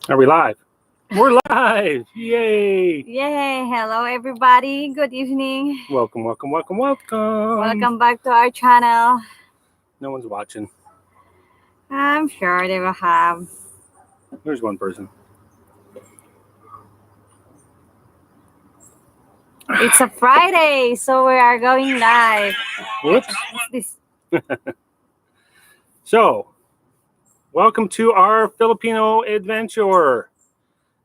Are we live? We're live! Yay! Yay! Hello, everybody. Good evening. Welcome. Welcome back to our channel. No one's watching. I'm sure they will have. There's one person. It's a Friday, so we are going live. Whoops. What's this? So, welcome to our Filipino adventure,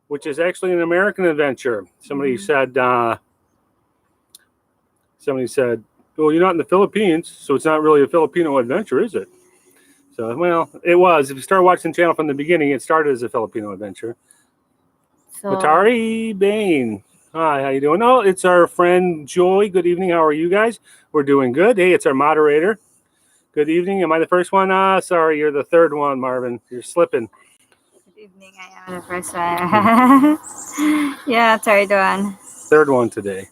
which is actually an American adventure. Somebody said, well, you're not in the Philippines, so it's not really a Filipino adventure, is it? So, well, it was. If you start watching the channel from the beginning, it started as a Filipino adventure. So, Matari Bain. Hi, how you doing? Oh, it's our friend Joy. Good evening. How are you guys? We're doing good. Hey, it's our moderator. Good evening. Am I the first one? Sorry, you're the third one, Marvin. You're slipping. good evening. I am the first one. Yeah, third one. Third one today.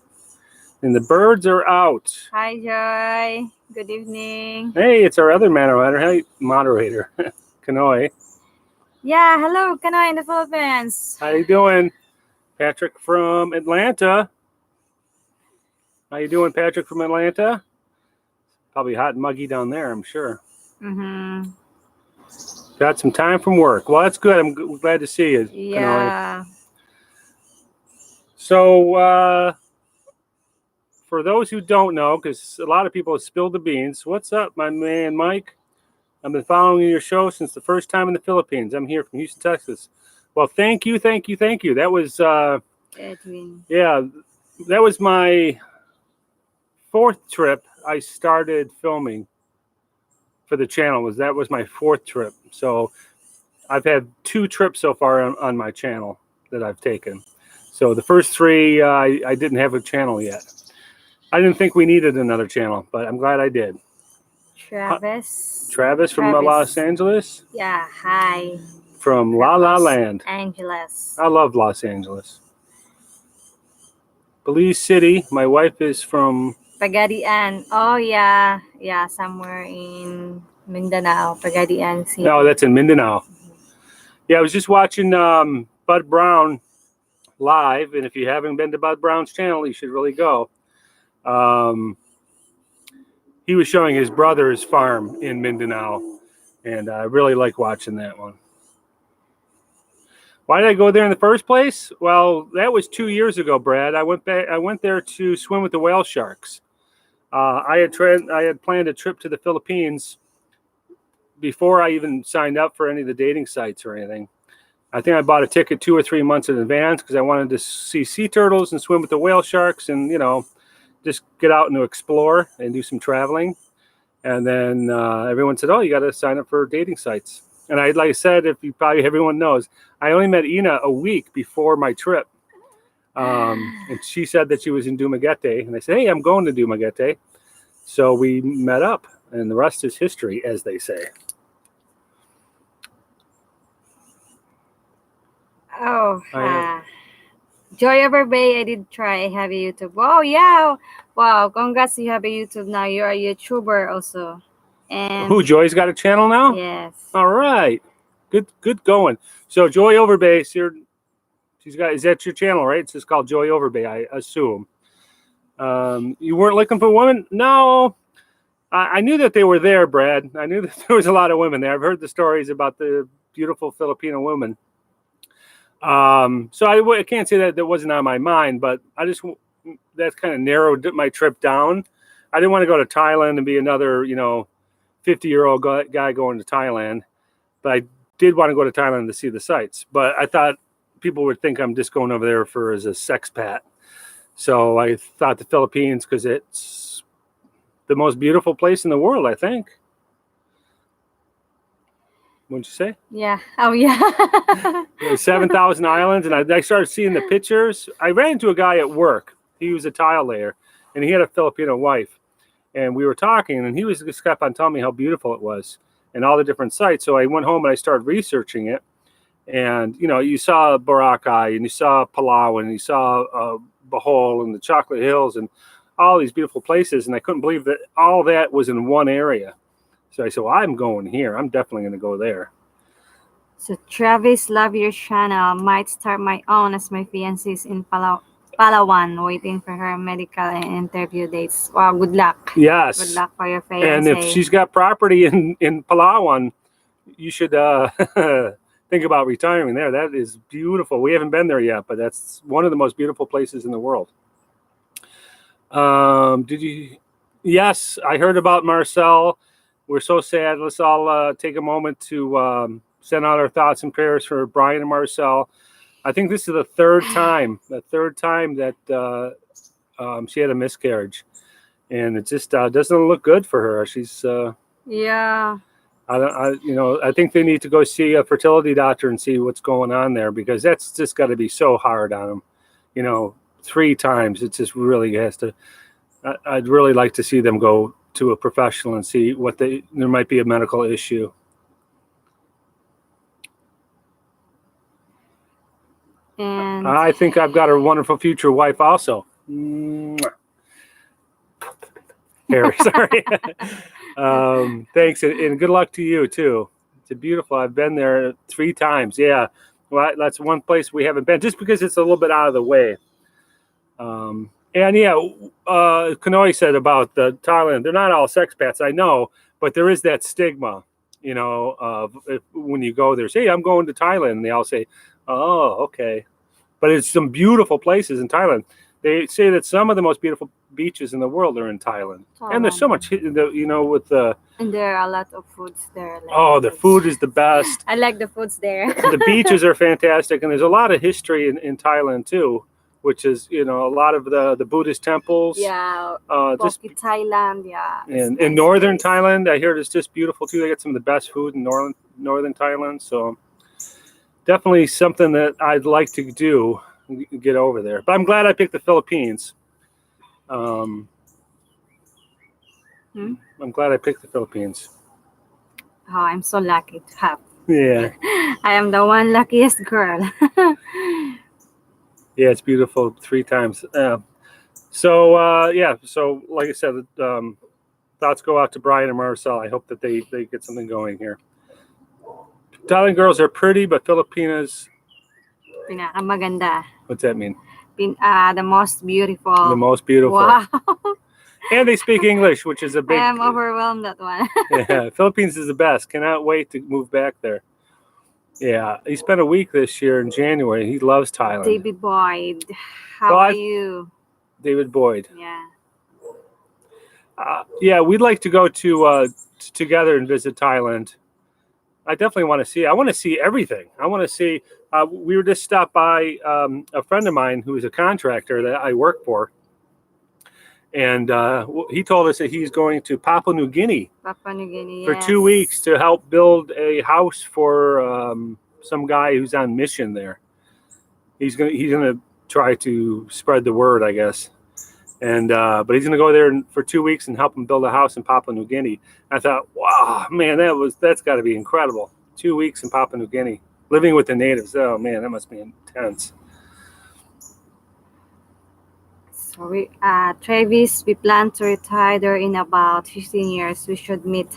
And the birds are out. Hi, Joy. Good evening. Hey, it's our other moderator. Hey, moderator. Kanoy. Yeah, hello, Kanoy in the Philippines. How you doing? Patrick from Atlanta. How you doing, Patrick from Atlanta? Probably hot and muggy down there, I'm sure. Mm-hmm. Got some time from work. Well, that's good. I'm glad to see you. Yeah. Kanoy. So, for those who don't know, because a lot of people have spilled the beans, what's up, my man Mike? I've been following your show since the first time in the Philippines. I'm here from Houston, Texas. Well, thank you. That was, Edwin. yeah, that was my fourth trip I started filming for the channel. That was my fourth trip. So I've had 2 trips so far on my channel that I've taken. So the first 3, I didn't have a channel yet. I didn't think we needed another channel, but I'm glad I did. Travis from Los Angeles? Yeah, hi. From La La Land. Angeles. I love Los Angeles. Belize City. My wife is from... Pagadian. Oh, yeah. Yeah, somewhere in Mindanao. Pagadian City. No, that's in Mindanao. Yeah, I was just watching Bud Brown live, and if you haven't been to Bud Brown's channel, you should really go. He was showing his brother's farm in Mindanao, and I really like watching that one. Why did I go there in the first place? Well, that was 2 years ago, Brad. I went there to swim with the whale sharks. I had planned a trip to the Philippines before I even signed up for any of the dating sites or anything. I think I bought a ticket 2 or 3 months in advance because I wanted to see sea turtles and swim with the whale sharks and, you know, just get out and explore and do some traveling. And then everyone said, oh, you got to sign up for dating sites. And like I said, everyone knows, I only met Ina a week before my trip. And she said that she was in Dumaguete. And I said, hey, I'm going to Dumaguete. So we met up, and the rest is history, as they say. Oh, Joy Over Bay, I did try. I have a YouTube. Oh, yeah. Wow, congrats, you have a YouTube now. You're a YouTuber also. And who, Joy's got a channel now? Yes. All right. Good going. So Joy Overbay, is that your channel, right? It's just called Joy Overbay, I assume. You weren't looking for women? No. I knew that they were there, Brad. I knew that there was a lot of women there. I've heard the stories about the beautiful Filipino women. So I can't say that wasn't on my mind, but that's kind of narrowed my trip down. I didn't want to go to Thailand and be another, 50-year-old guy going to Thailand, but I did want to go to Thailand to see the sights. But I thought people would think I'm just going over there as a sexpat. So I thought the Philippines, because it's the most beautiful place in the world, I think. Wouldn't you say? Yeah. Oh, yeah. 7,000 islands, and I started seeing the pictures. I ran into a guy at work. He was a tile layer, and he had a Filipino wife. And we were talking, and he was just kept on telling me how beautiful it was and all the different sites. So I went home and I started researching it. And, you saw Boracay, and you saw Palau, and you saw Bohol and the Chocolate Hills and all these beautiful places. And I couldn't believe that all that was in one area. So I said, well, I'm going here. I'm definitely going to go there. So Travis, love your channel. Might start my own as my fiancé is in Palawan, waiting for her medical and interview dates. Wow, good luck. Good Yes. luck for your And if fiancé. she's got property in Palawan, you should think about retiring there. That is beautiful. We haven't been there yet, but that's one of the most beautiful places in the world. Did you? Yes, I heard about Marcel. We're so sad. Let's all take a moment to send out our thoughts and prayers for Brian and Marcel. I think this is the third time that she had a miscarriage, and it just doesn't look good for her. She's Yeah. I think they need to go see a fertility doctor and see what's going on there, because that's just got to be so hard on them. 3 times. It just really has to. I'd really like to see them go to a professional and see what there might be a medical issue. And I think I've got a wonderful future wife also. Mwah. Harry, sorry. Thanks, and good luck to you too. It's beautiful. I've been there 3 times. Yeah, well, that's one place we haven't been, just because it's a little bit out of the way. And yeah, Kanoi said about Thailand. They're not all sexpats, I know, but there is that stigma, of when you go there. Say, I'm going to Thailand, and they all say, "Oh, okay," but it's some beautiful places in Thailand. They say that some of the most beautiful beaches in the world are in Thailand, and there's so much, with the. And there are a lot of foods there. The food is the best. I like the foods there. The beaches are fantastic, and there's a lot of history in Thailand too, which is a lot of the Buddhist temples. Yeah. Just Thailand, yeah. And in northern Thailand, I hear it's just beautiful too. They get some of the best food in northern Thailand, so definitely something that I'd like to do, get over there. But I'm glad I picked the Philippines. I'm glad I picked the Philippines. Oh, I'm so lucky to have. Yeah. I am the one luckiest girl. Yeah, it's beautiful 3 times. So like I said, thoughts go out to Brian and Marcel. I hope that they get something going here. Thailand girls are pretty, but Filipinas. Pinakamaganda. What's that mean? The most beautiful. The most beautiful. Wow. And they speak English, which is a big. I am overwhelmed that one. Yeah, Philippines is the best. Cannot wait to move back there. Yeah, he spent a week this year in January. He loves Thailand. David Boyd, how are you? David Boyd. Yeah. Yeah, we'd like to go to together and visit Thailand. I definitely want to see. I want to see everything. I want to see. We were just stopped by a friend of mine who is a contractor that I work for, and he told us that he's going to Papua New Guinea. Papua New Guinea. For 2 weeks to help build a house for some guy who's on mission there. He's gonna try to spread the word, I guess. And but he's gonna go there for 2 weeks and help him build a house in Papua New Guinea. I thought, wow, man, that's got to be incredible. 2 weeks in Papua New Guinea, living with the natives. Oh man, that must be intense. So Travis, we plan to retire there in about 15 years. We should meet.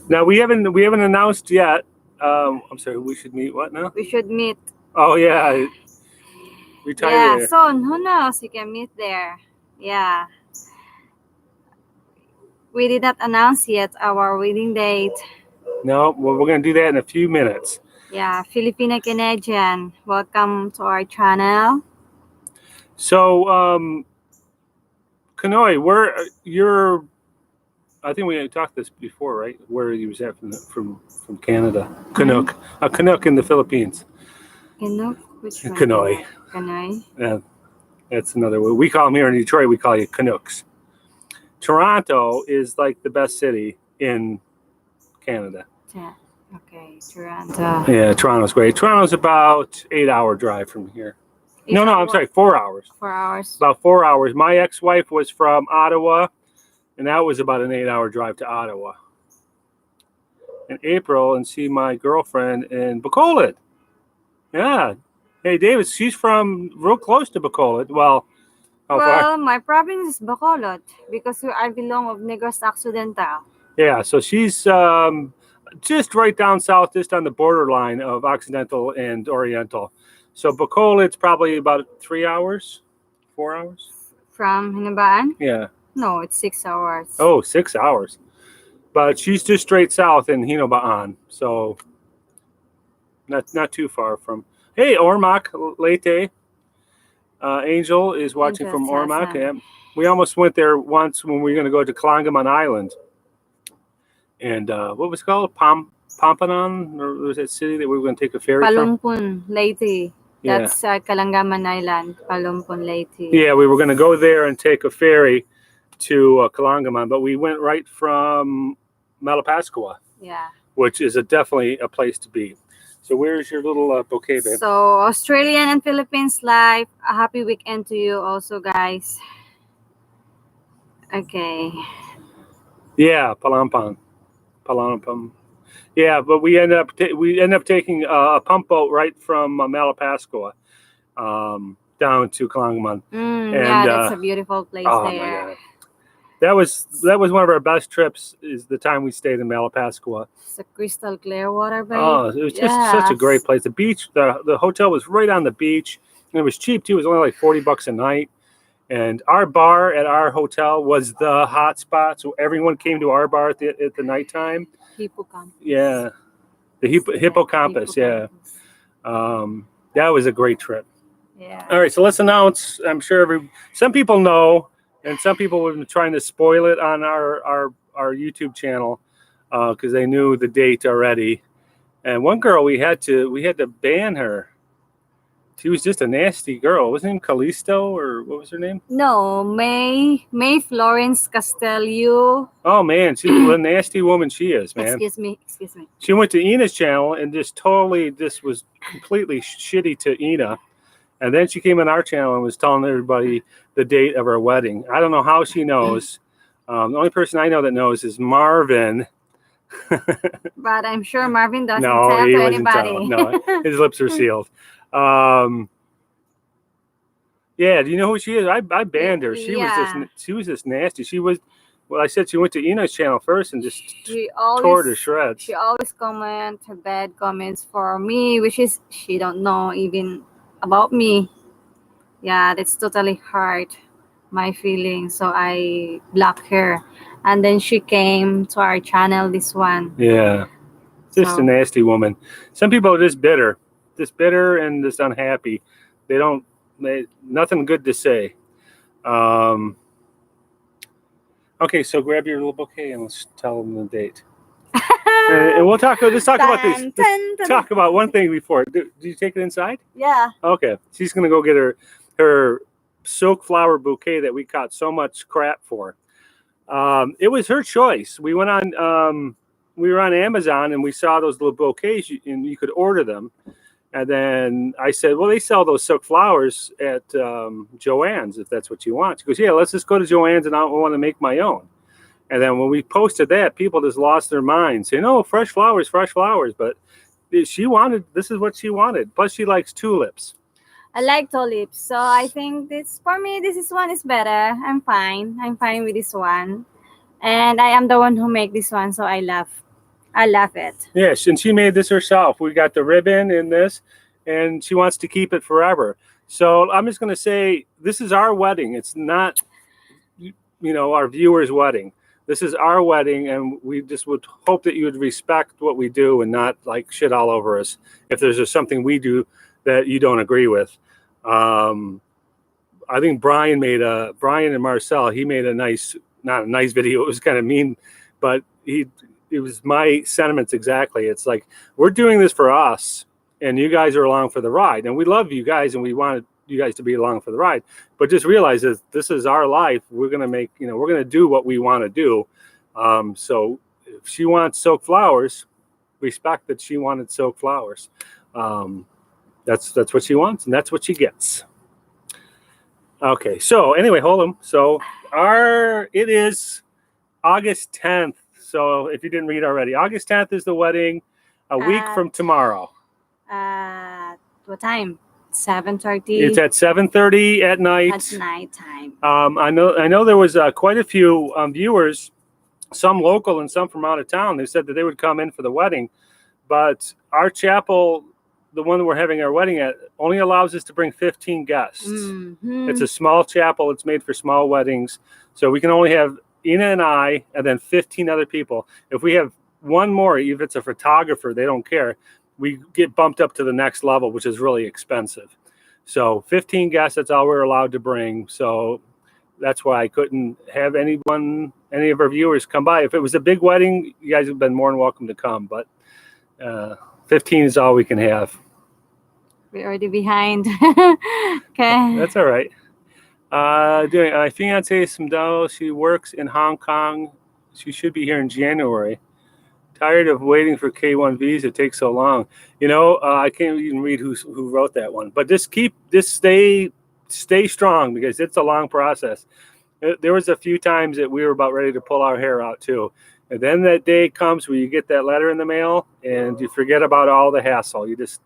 Now we haven't announced yet. I'm sorry. We should meet what now? We should meet. Oh yeah. Retire. Yeah, there. soon. Who knows? You can meet there. Yeah. We did not announce yet our wedding date. No, well, we're going to do that in a few minutes. Yeah, Filipina Canadian. Welcome to our channel. So, Kanoi, I think we talked this before, right? Where you was at from Canada. Canuck. A Canuck in the Philippines. Canuck? Which one? Kanoi. Kanoi. Yeah, that's another way. We call them here in Detroit, we call you Canucks. Toronto is like the best city in Canada. Yeah. Okay, Toronto. Yeah, Toronto's great. Toronto's about 8-hour drive from here. No, I'm sorry, 4 hours. 4 hours. About 4 hours. My ex-wife was from Ottawa, and that was about an 8-hour drive to Ottawa. In April, and see my girlfriend in Bacolod. Yeah. Hey, David, she's from real close to Bacolod. Well, how far? My province is Bacolod because I belong of Negros Occidental. Yeah, so she's just right down south, just on the borderline of Occidental and Oriental. So Bacolod, it's probably about 3 hours, 4 hours. From Hinabaan? Yeah. No, it's 6 hours. Oh, 6 hours. But she's just straight south in Hinobaan, so not too far from. Hey, Ormoc Leyte. Angel is watching from Ormoc. Yeah. We almost went there once when we were going to go to Kalangaman Island. And what was it called? Pampanan? Or was that city that we were going to take a ferry from? Palumpon, Leyte. Yeah. That's Kalangaman Island, Palumpon, Leyte. Yeah, we were going to go there and take a ferry to Kalangaman, but we went right from Malapascua, Yeah. which is definitely a place to be. So where's your little bouquet, babe? So Australian and Philippines life. A happy weekend to you also, guys. Okay. Yeah, Palampam. Yeah, but we end up taking a pump boat right from Malapascua down to Kalangaman. Yeah, that's a beautiful place oh there. my God. That was one of our best trips. Is the time we stayed in Malapascua. It's a crystal clear water, babe. Oh, it was just such a great place. The beach, the hotel was right on the beach, and it was cheap too. It was only like $40 a night. And our bar at our hotel was the hot spot, so everyone came to our bar at the nighttime. Hippocampus. Yeah, the hippocampus. Yeah, that was a great trip. Yeah. All right, so let's announce. I'm sure some people know, and some people have been trying to spoil it on our YouTube channel because they knew the date already. And one girl we had to ban her. She was just a nasty girl. Wasn't her name Callisto, or what was her name? No, May Florence Castello. Oh man, she's a nasty woman. She is, man. Excuse me. She went to Ina's channel and just was completely shitty to Ina. And then she came on our channel and was telling everybody the date of her wedding. I don't know how she knows. The only person I know that knows is Marvin. But I'm sure Marvin doesn't No, tell he to wasn't anybody. telling. No, his lips are sealed. Yeah, do you know who she is? I banned her. She was just nasty. I said she went to Ina's channel first and just tore to shreds. She always comments her bad comments for me, which is she don't know even about me. Yeah, that's totally hurt my feelings. So I blocked her. And then she came to our channel, this one. Yeah. Just a nasty woman. Some people are just bitter and just unhappy. They nothing good to say. Okay, so grab your little bouquet and let's tell them the date. And we'll talk about this. Talk about one thing before. Did you take it inside? Yeah. Okay. She's gonna go get her silk flower bouquet that we got so much crap for. It was her choice. We went on. We were on Amazon and we saw those little bouquets and you could order them. And then I said, well, they sell those silk flowers at Joann's if that's what you want. She goes, yeah, let's just go to Joann's and I want to make my own. And then when we posted that, people just lost their minds saying, oh, fresh flowers. But this is what she wanted. Plus she likes tulips. I like tulips. So I think this one is better. I'm fine with this one. And I am the one who make this one. So I love it. Yes, and she made this herself. We got the ribbon in this, and she wants to keep it forever. So I'm just going to say, this is our wedding. It's not, our viewers' wedding. This is our wedding, and we just would hope that you would respect what we do and not like shit all over us if there's just something we do that you don't agree with. I think Brian and Marcel, he made not a nice video. It was kind of mean, but it was my sentiments exactly. It's like, we're doing this for us and you guys are along for the ride. And we love you guys and we wanted you guys to be along for the ride. But just realize that this is our life. We're going to we're going to do what we want to do. So if she wants silk flowers, respect that she wanted silk flowers. That's what she wants and that's what she gets. Okay. So anyway, hold on. So it is August 10th. So if you didn't read already, August 10th is the wedding, a week from tomorrow. What time? 7:30. It's at 7:30 at night. At night time. I know there was quite a few viewers some local and some from out of town. They said that they would come in for the wedding, but our chapel, the one that we're having our wedding at, only allows us to bring 15 guests. Mhm. It's a small chapel. It's made for small weddings. So we can only have Ina and I and then 15 other people. If we have one more, if it's a photographer, they don't care. We get bumped up to the next level, which is really expensive. So 15 guests, that's all we're allowed to bring. So that's why I couldn't have any of our viewers come by. If it was a big wedding, you guys have been more than welcome to come, but 15 is all we can have. We're already behind. Okay. That's all right. Doing my fiance some dollars. She works in Hong Kong. She should be here in January. Tired of waiting for K1 visa. It takes so long. I can't even read who wrote that one. But just stay strong, because it's a long process. There was a few times that we were about ready to pull our hair out too. And then that day comes where you get that letter in the mail and you forget about all the hassle. You just,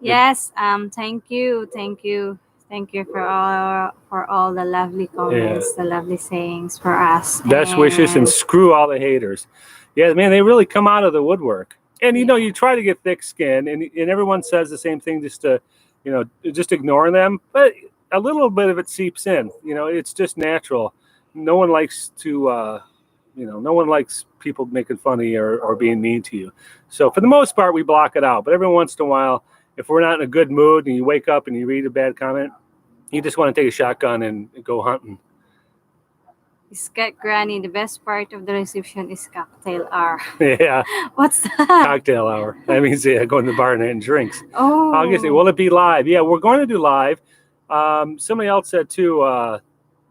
Yes. Thank you for all the lovely comments, the lovely sayings for us. Best wishes, and screw all the haters. Yeah, man, they really come out of the woodwork. And you try to get thick skin, and everyone says the same thing, just to, just ignore them. But a little bit of it seeps in. It's just natural. No one likes to, no one likes people making fun of you or being mean to you. So for the most part, we block it out. But every once in a while, if we're not in a good mood and you wake up and you read a bad comment, you just want to take a shotgun and go hunting. Scat Granny, the best part of the reception is cocktail hour. Yeah. What's that? Cocktail hour. That means going to the bar and getting drinks. Oh. Obviously, will it be live? Yeah, we're going to do live. Somebody else said too,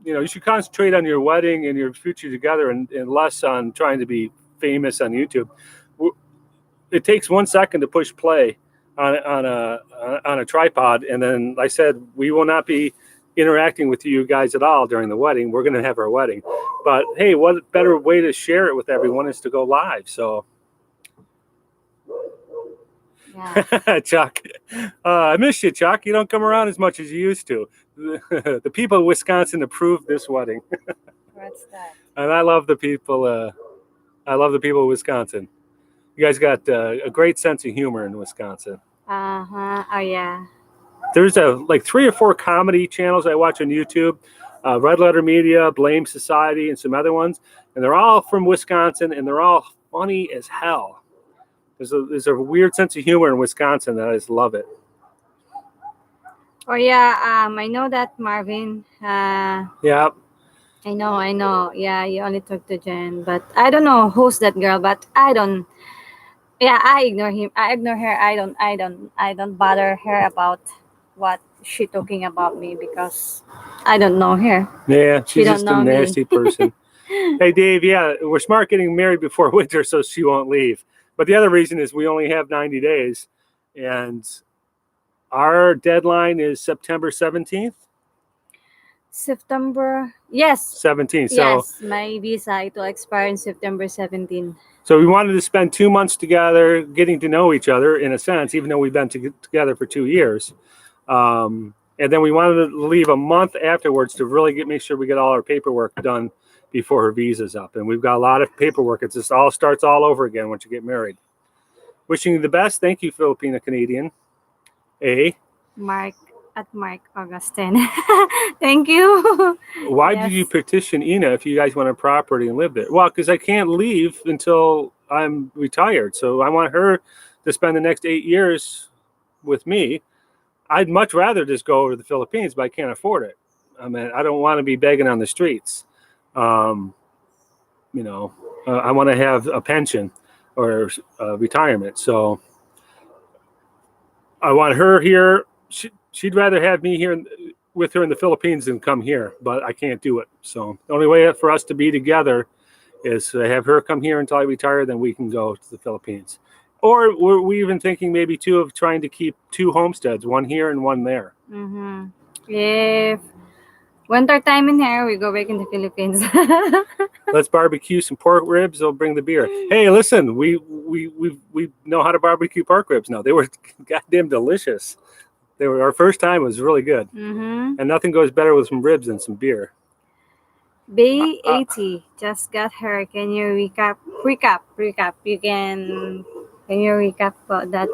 you should concentrate on your wedding and your future together and less on trying to be famous on YouTube. It takes 1 second to push play on a tripod, and then I said we will not be interacting with you guys at all during the wedding. We're going to have our wedding, but hey, what better way to share it with everyone is to go live. So yeah. Chuck, I miss you, Chuck. You don't come around as much as you used to. The people of Wisconsin approved this wedding. What's that? And I love the people of Wisconsin. You guys got a great sense of humor in Wisconsin. Uh-huh. Oh, yeah. There's 3 or 4 comedy channels I watch on YouTube, Red Letter Media, Blame Society, and some other ones. And they're all from Wisconsin, and they're all funny as hell. There's a weird sense of humor in Wisconsin that I just love it. Oh, yeah. I know that, Marvin. Yeah. I know. Yeah, you only talk to Jen, but I don't know who's that girl, but I don't. Yeah, I ignore him. I ignore her. I don't bother her about what she talking about me, because I don't know her. Yeah, she's don't just know a me. nasty person. Hey, Dave, yeah, we're smart getting married before winter so she won't leave. But the other reason is we only have 90 days, and our deadline is September 17th. September, yes. 17th. So, Yes, my visa, it will expire in September 17. So we wanted to spend 2 months together, getting to know each other in a sense, even though we've been together for 2 years. And then we wanted to leave a month afterwards to really make sure we get all our paperwork done before her visa's up. And we've got a lot of paperwork. It just all starts all over again once you get married. Wishing you the best. Thank you, Filipina Canadian. Mark Augustine. Thank you. Why Yes. did you petition Ina if you guys want a property and live there? Well, because I can't leave until I'm retired. So I want her to spend the next 8 years with me. I'd much rather just go over to the Philippines, but I can't afford it. I mean, I don't want to be begging on the streets. I want to have a pension or retirement. So I want her here. She'd rather have me here with her in the Philippines than come here, but I can't do it. So the only way for us to be together is to have her come here until I retire, then we can go to the Philippines. Or we're even thinking maybe too of trying to keep 2 homesteads, one here and one there. Mm-hmm. If winter time in here, we go back in the Philippines. Let's barbecue some pork ribs. They'll bring the beer. Hey, listen, we know how to barbecue pork ribs now. They were goddamn delicious. Our first time was really good. Mm-hmm. And nothing goes better with some ribs than some beer. Bay 80 just got her. Can you recap? Can you recap about that?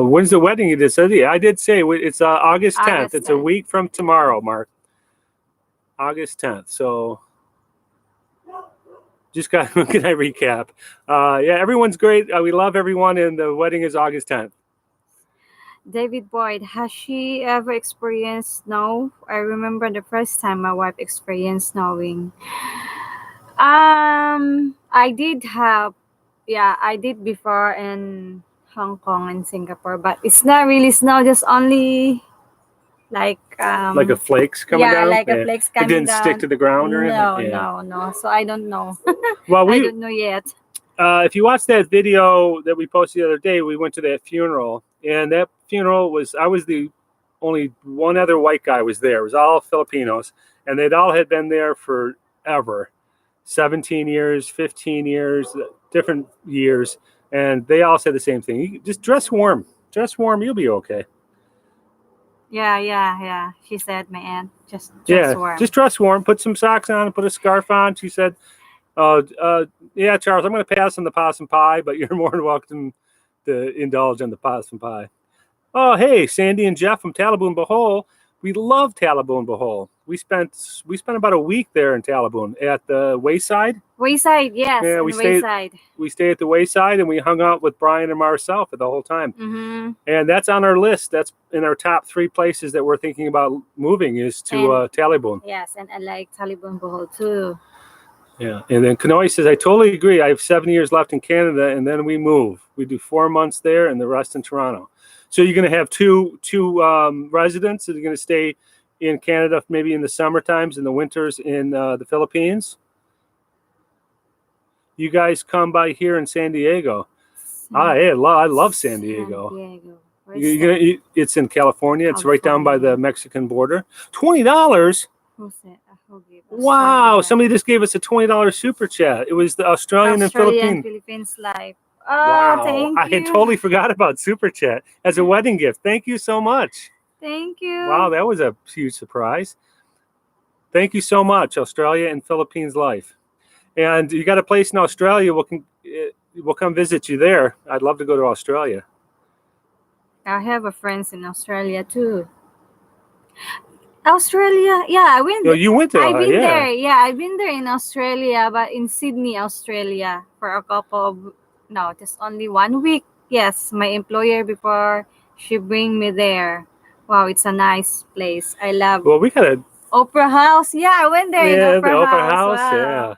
When's the wedding? You just said, yeah, I did say it's August 10th. August It's a 10th. week from tomorrow, Mark. August 10th. So just got can I recap? Yeah, everyone's great. We love everyone, and the wedding is August 10th. David Boyd, has she ever experienced snow? I remember the first time my wife experienced snowing. I did have, yeah, I did before in Hong Kong and Singapore, but it's not really snow, just only like Like a flakes coming yeah, down. like a flakes It coming didn't down. stick to the ground or anything. No, Yeah. no. So I don't know. Well, I don't know yet. if you watch that video that we posted the other day, we went to that funeral, and that funeral I was the only one other white guy was there. It was all Filipinos, and they'd all had been there forever, 17 years, 15 years, different years, and they all said the same thing. You just dress warm, you'll be okay. Yeah. She said, my aunt, just warm. Just dress warm. Put some socks on, put a scarf on. She said, yeah, Charles, I'm going to pass on the possum pie, but you're more than welcome to indulge in the possum pie. Oh, hey, Sandy and Jeff from Talabun Bohol. We love Talabun Bohol. We spent about a week there in Talabun at the Wayside. Wayside, yes. Yeah, Wayside. We stayed at the Wayside, and we hung out with Brian and Marcel for the whole time. Mm-hmm. And that's on our list. That's in our top 3 places that we're thinking about moving is to Talabun. Yes, and I like Talabun Bohol too. Yeah, and then Kanoi says, I totally agree. I have 7 years left in Canada, and then we move. We do 4 months there and the rest in Toronto. So you're going to have two residents that are going to stay in Canada, maybe in the summer times, in the winters in the Philippines. You guys come by here in San Diego. I love San Diego. It's in California. It's right down by the Mexican border. $20. Wow! Somebody just gave us a $20 super chat. It was the Australian and Philippines Live. Oh, wow! Thank you. I had totally forgot about super chat as a wedding gift. Thank you so much. Thank you. Wow, that was a huge surprise. Thank you so much, Australia and Philippines Life. And you got a place in Australia. We'll come visit you there. I'd love to go to Australia. I have a friends in Australia too. Australia, yeah, I went. You went there. I've been there. Yeah, I've been there in Australia, but in Sydney, Australia, for a couple of just only 1 week. Yes, my employer before she bring me there. Wow, it's a nice place. I love. Well, we got a Opera House. Yeah, I went there. Yeah, in the Opera House. Wow.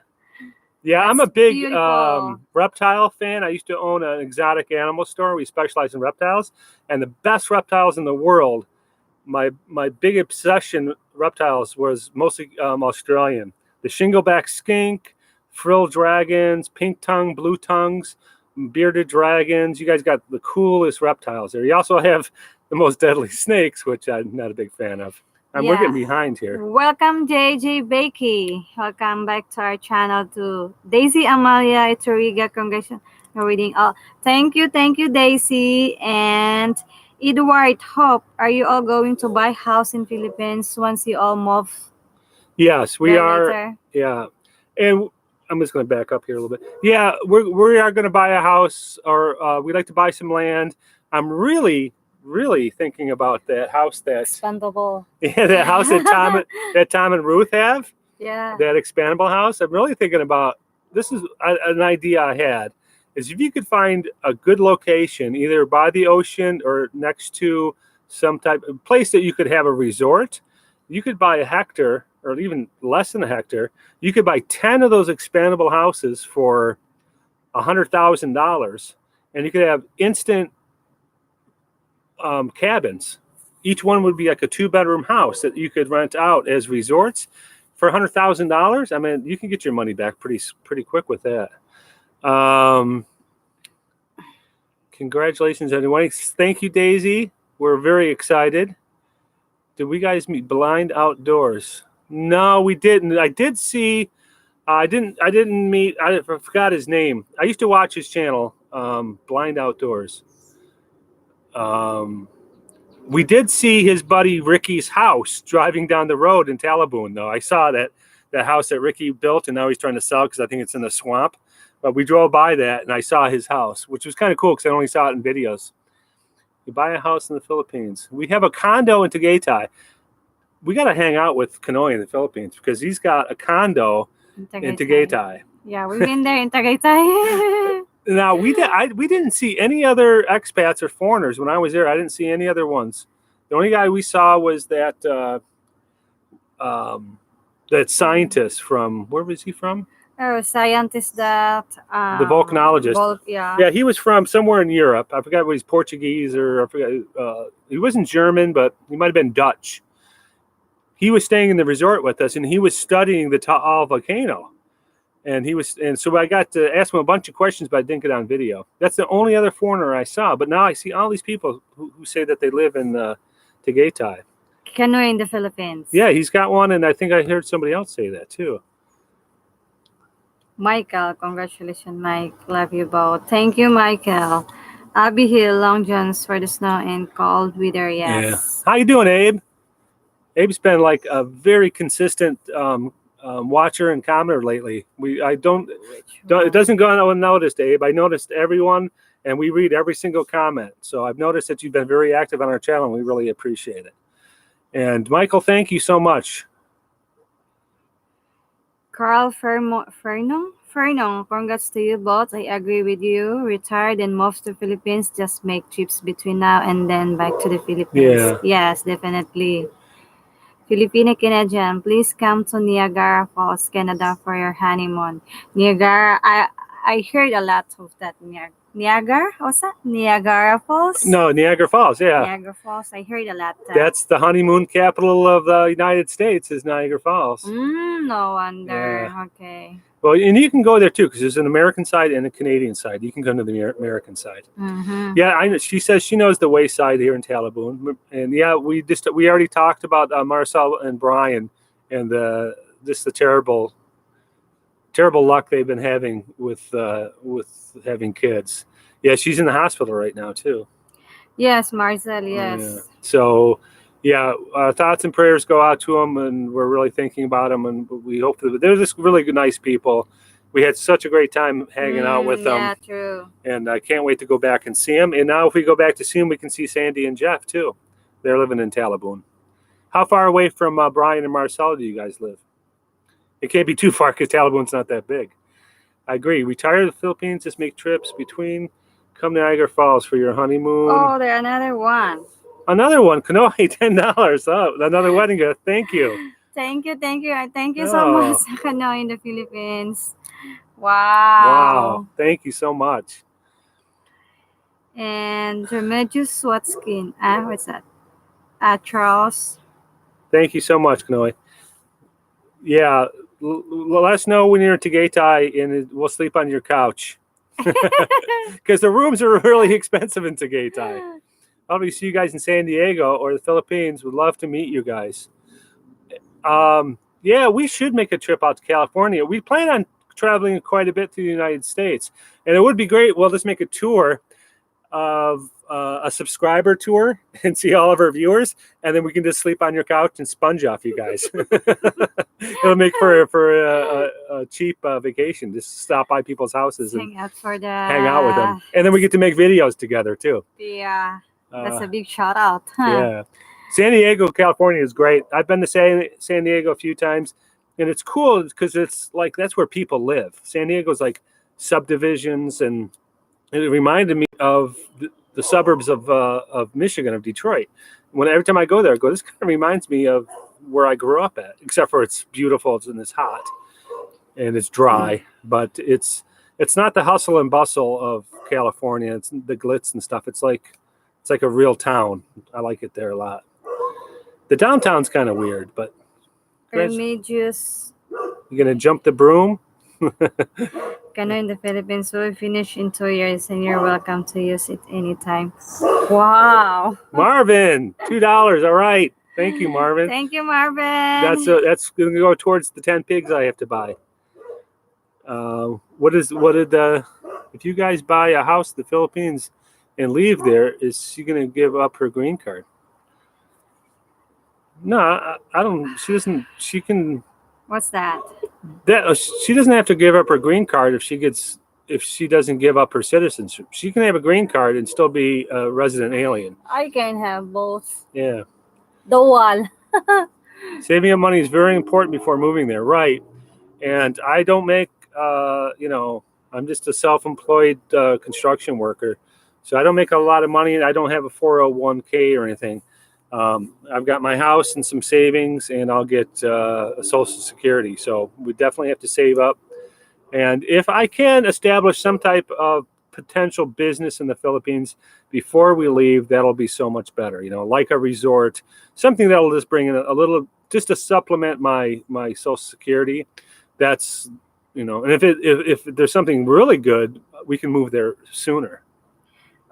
Yeah, I'm a big beautiful. reptile fan. I used to own an exotic animal store. We specialize in reptiles, and the best reptiles in the world. My big obsession reptiles was mostly Australian. The shingleback skink, frilled dragons, pink tongue, blue tongues, bearded dragons. You guys got the coolest reptiles there. You also have the most deadly snakes, which I'm not a big fan of. We're getting behind here. Welcome, JJ Bakey. Welcome back to our channel too. Daisy Amalia Itoriga, congratulations for reading all. Thank you, Daisy. And Edward Hope, are you all going to buy house in Philippines once you all move? Yes, we are. Later? Yeah, and I'm just going to back up here a little bit. Yeah, we are going to buy a house, or we'd like to buy some land. I'm really thinking about that house expandable. Yeah, that house that Tom and Ruth have. Yeah. That expandable house. I'm really thinking about. This is an idea I had. Is if you could find a good location, either by the ocean or next to some type of place that you could have a resort, you could buy a hectare or even less than a hectare. You could buy 10 of those expandable houses for $100,000, and you could have instant cabins. Each one would be like a 2-bedroom house that you could rent out as resorts for $100,000. I mean, you can get your money back pretty quick with that. Congratulations, everyone. Thank you, Daisy. We're very excited. Did we guys meet Blind Outdoors? No, we didn't. I did see. I didn't meet. I forgot his name. I used to watch his channel, Blind Outdoors. We did see his buddy Ricky's house driving down the road in Talabun, though. I saw that that house that Ricky built, and now he's trying to sell because I think it's in the swamp. But we drove by that, and I saw his house, which was kind of cool because I only saw it in videos. You buy a house in the Philippines. We have a condo in Tagaytay. We got to hang out with Kanoy in the Philippines because he's got a condo in Tagaytay. Yeah, we've been there in Tagaytay. Now we didn't see any other expats or foreigners when I was there. I didn't see any other ones. The only guy we saw was that that scientist from, where was he from? Oh, scientist that The volcanologist. Yeah, he was from somewhere in Europe. I forgot what he's Portuguese or I forgot. He wasn't German, but he might have been Dutch. He was staying in the resort with us, and he was studying the Taal volcano. And so I got to ask him a bunch of questions, but I didn't get on video. That's the only other foreigner I saw. But now I see all these people who say that they live in Tagaytay. Kanoy in the Philippines. Yeah, he's got one, and I think I heard somebody else say that too. Michael, congratulations, Mike. Love you both. Thank you, Michael. Abby Hill, Long Johns for the snow and cold weather. Yes. Yeah. How you doing, Abe? Abe's been like a very consistent watcher and commenter lately. It doesn't go unnoticed, Abe. I noticed everyone, and we read every single comment. So I've noticed that you've been very active on our channel, and we really appreciate it. And Michael, thank you so much. Carl Fernong, congrats to you both. I agree with you. Retired and moved to Philippines. Just make trips between now and then back to the Philippines. Yeah. Yes, definitely. Filipino Canadian, please come to Niagara Falls, Canada for your honeymoon. Niagara, I heard a lot of that. Niagara? What's that? Niagara Falls? No, Niagara Falls, yeah. Niagara Falls, I heard a lot. That's the honeymoon capital of the United States, is Niagara Falls. No wonder. Yeah. Okay. Well, and you can go there too, because there's an American side and a Canadian side. You can go to the American side. Mm-hmm. Yeah, I know. She says she knows the wayside here in Talaboon, and yeah, we already talked about Marcel and Brian, and the terrible luck they've been having with having kids. Yeah, she's in the hospital right now too. Yes, Marcel. Yes. Yeah. So, yeah, thoughts and prayers go out to them, and we're really thinking about them, and we hope that they're just really good, nice people. We had such a great time hanging out with them. Yeah, true. And I can't wait to go back and see them. And now if we go back to see them, we can see Sandy and Jeff too. They're living in Talaboon. How far away from Brian and Marcel do you guys live? It can't be too far because Talaboon's not that big. I agree. Retire to the Philippines, just make trips between. Come to Niagara Falls for your honeymoon. Oh, there's another one. Another one. Kanoy, $10. Oh, another wedding gift. Thank you. Thank you. Thank you so much, Kanoy in the Philippines. Wow. Wow. Thank you so much. And Remedios Watskin. What's that? Charles. Thank you so much, Kanoy. Yeah. Let us know when you're in Tagaytay, and we'll sleep on your couch. Because the rooms are really expensive in Tagaytay. I'll be see you guys in San Diego or the Philippines. Would love to meet you guys. Yeah, we should make a trip out to California. We plan on traveling quite a bit to the United States, and it would be great. We'll just make a tour of a subscriber tour and see all of our viewers, and then we can just sleep on your couch and sponge off you guys. It'll make for a cheap vacation. Just stop by people's houses and hang out with them, and then we get to make videos together too. Yeah, that's a big shout out. Yeah, San Diego, California is great. I've been to San Diego a few times, and it's cool because it's like that's where people live. San Diego's like subdivisions, and it reminded me of the suburbs of Michigan, of Detroit. Every time I go there, this kind of reminds me of where I grew up at, except for it's beautiful and it's hot and it's dry, but it's not the hustle and bustle of California. It's the glitz and stuff. It's like a real town. I like it there a lot. The downtown's kind of weird, but Remedios. You gonna jump the broom? Kanoy in the Philippines will finish in 2 years, and you're welcome to use it anytime. Wow. Marvin, $2. All right. Thank you, Marvin. Thank you, Marvin. That's going to go towards the 10 pigs I have to buy. If you guys buy a house in the Philippines and leave there, is she going to give up her green card? No, I don't. She doesn't. She can What's that? That she doesn't have to give up her green card if she doesn't give up her citizenship. She can have a green card and still be a resident alien. I can have both. Yeah. Dual. Saving up money is very important before moving there, right? And I don't make, I'm just a self-employed construction worker, so I don't make a lot of money, and I don't have a 401k or anything. I've got my house and some savings, and I'll get a Social Security. So we definitely have to save up. And if I can establish some type of potential business in the Philippines before we leave, that'll be so much better. Like a resort, something that'll just bring in a little, just to supplement my Social Security. That's, and if there's something really good, we can move there sooner.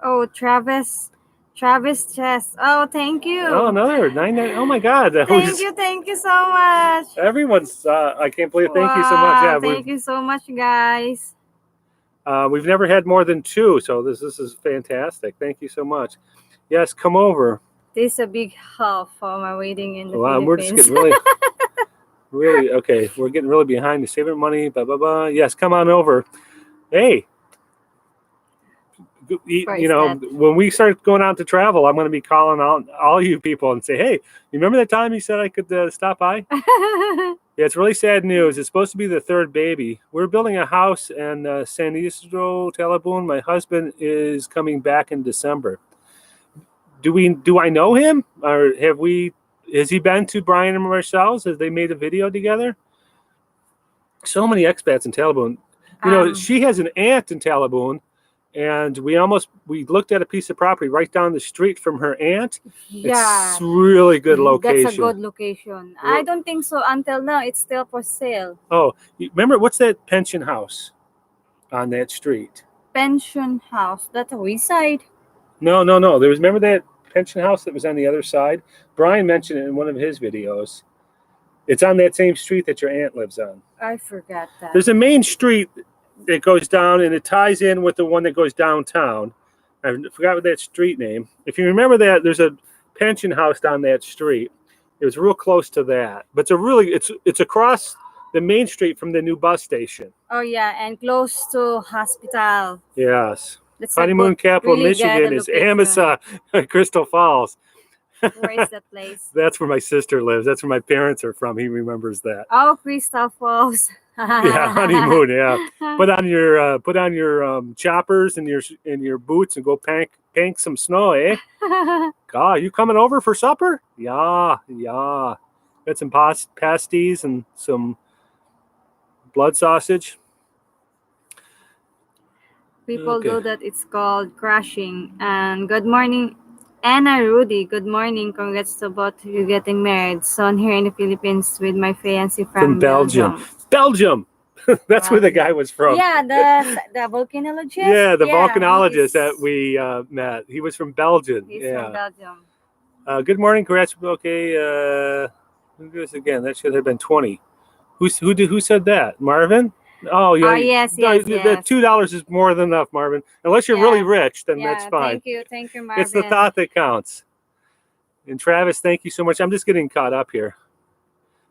Oh, Travis Chess. Oh, thank you. Oh, another 99. Oh my God. Thank you so much. Everyone's, I can't believe it. Thank you so much. Yeah, thank you so much, guys. We've never had more than 2, so this is fantastic. Thank you so much. Yes, come over. This is a big help for my wedding in the Philippines. We're just getting really okay. We're getting really behind the saving money. Blah blah blah. Yes, come on over. Hey, when we start going out to travel, I'm going to be calling out all you people and say, hey, you remember that time you said I could stop by? Yeah, it's really sad news. It's supposed to be the 3rd baby. We're building a house in San Isidro, Talabon. My husband is coming back in December. Do I know him, or has he been to Brian and Marcel's? Have they made a video together? So many expats in Talabon. She has an aunt in Talabon, and we looked at a piece of property right down the street from her aunt. Yeah, it's really good location. That's a good location. I don't think so. Until now, it's still for sale. Oh, remember, what's that pension house on that street? Pension house. That's a west side. No. Remember that pension house that was on the other side? Brian mentioned it in one of his videos. It's on that same street that your aunt lives on. I forgot that. There's a main street that goes down, and it ties in with the one that goes downtown. I forgot what that street name. If you remember that, there's a pension house down that street. It was real close to that, but it's across the main street from the new bus station. Oh yeah, and close to hospital. Yes. That's honeymoon capital of Michigan is Amasa, Crystal Falls. Where is that place? That's where my sister lives. That's where my parents are from. He remembers that. Oh, Crystal Falls. Yeah, honeymoon. Yeah, put on your choppers and your boots and go pank some snow, eh? God, you coming over for supper? Yeah. Got some pasties and some blood sausage. People do that. It's called crashing. And good morning, Anna Rudy. Good morning. Congrats to both of you getting married. Son here in the Philippines with my fiancé from Belgium. Belgium. That's where the guy was from. Yeah, the volcanologist. Yeah, the volcanologist that we met. He was from Belgium. He's from Belgium. Good morning. Congrats. Okay. Who do this again? That should have been 20. Who said that? Marvin? Oh yeah. Yes. The $2 is more than enough, Marvin. Unless you're really rich, then that's fine. Thank you, Marvin. It's the thought that counts. And Travis, thank you so much. I'm just getting caught up here.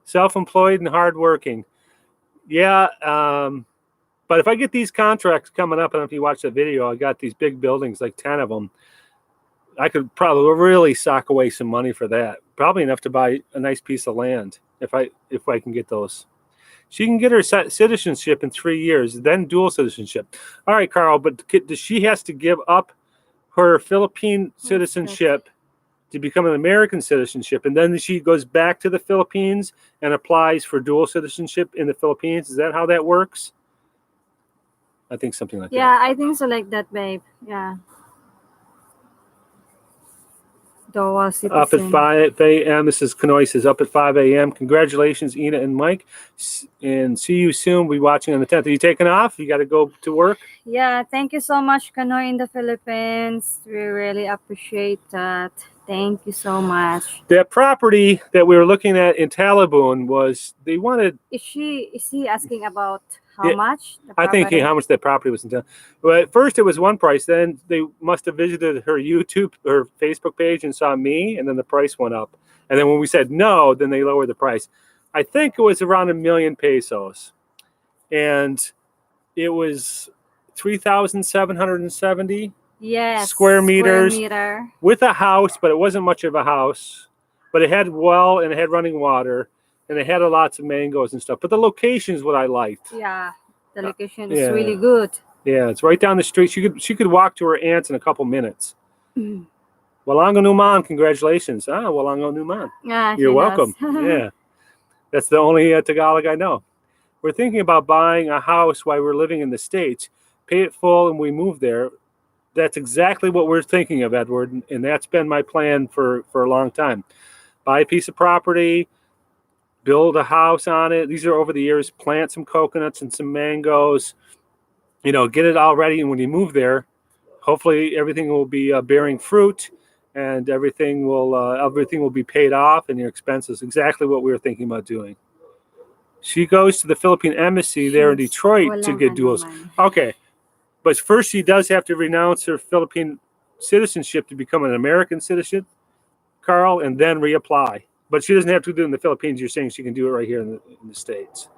Self-employed and hardworking. Yeah, but if I get these contracts coming up, and if you watch the video, I got these big buildings, like 10 of them. I could probably really sock away some money for that. Probably enough to buy a nice piece of land if I can get those. She can get her citizenship in 3 years, then dual citizenship. All right, Carl, but she has to give up her Philippine citizenship to become an American citizenship, and then she goes back to the Philippines and applies for dual citizenship in the Philippines. Is that how that works? I think something like that. Yeah, I think so, like that, babe. Yeah. Dual citizen. Up at 5 a.m. Mrs. Kanoy says, up at 5 a.m. Congratulations, Ina and Mike. And see you soon. We'll be watching on the 10th. Are you taking off? You got to go to work? Yeah, thank you so much, Kanoy in the Philippines. We really appreciate that. Thank you so much. That property that we were looking at in Talabon they wanted... Is he asking about how much? I think how much that property was in town. Well, at first it was one price. Then they must have visited her YouTube or Facebook page and saw me, and then the price went up. And then when we said no, then they lowered the price. I think it was around 1,000,000 pesos, and it was 3,770 Yes. square meters meter. with a house, but it wasn't much of a house. But it had well and it had running water, and it had lots of mangoes and stuff. But the location is what I liked. Yeah. The location yeah. is really good. Yeah, it's right down the street. She could walk to her aunt's in a couple minutes. Walango Numan, congratulations. Walango Numan. Yeah, You're she welcome. does. Yeah, that's the only Tagalog I know. We're thinking about buying a house while we're living in the States, pay it full, and we move there. That's exactly what we're thinking of, Edward, and that's been my plan for a long time. Buy a piece of property, build a house on it. These are over the years. Plant some coconuts and some mangoes. Get it all ready, and when you move there, hopefully everything will be bearing fruit, and everything will be paid off, and your expenses. Exactly what we were thinking about doing. She goes to the Philippine embassy there in Detroit to get duals. Okay, but first she does have to renounce her Philippine citizenship to become an American citizen, Carl, and then reapply. But she doesn't have to do it in the Philippines. You're saying she can do it right here in the States.